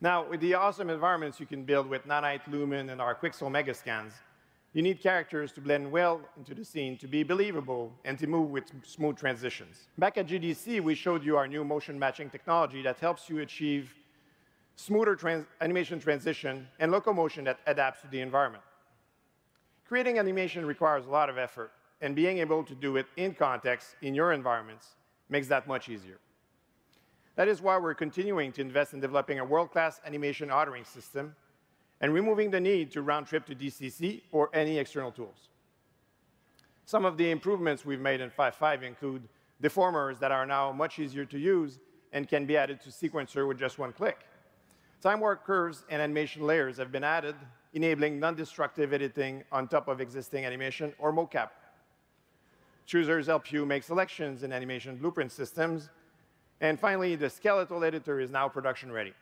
Now, with the awesome environments you can build with Nanite, Lumen, and our Quixel Megascans, you need characters to blend well into the scene, to be believable, and to move with smooth transitions. Back at GDC, we showed you our new motion matching technology that helps you achieve smoother animation transition and locomotion that adapts to the environment. Creating animation requires a lot of effort, and being able to do it in context in your environments makes that much easier. That is why we're continuing to invest in developing a world-class animation authoring system and removing the need to round trip to DCC or any external tools. Some of the improvements we've made in 5.5 include deformers that are now much easier to use and can be added to sequencer with just one click. Time warp curves and animation layers have been added, enabling non-destructive editing on top of existing animation or mocap. Choosers help you make selections in animation blueprint systems. And finally, the Skeletal editor is now production ready.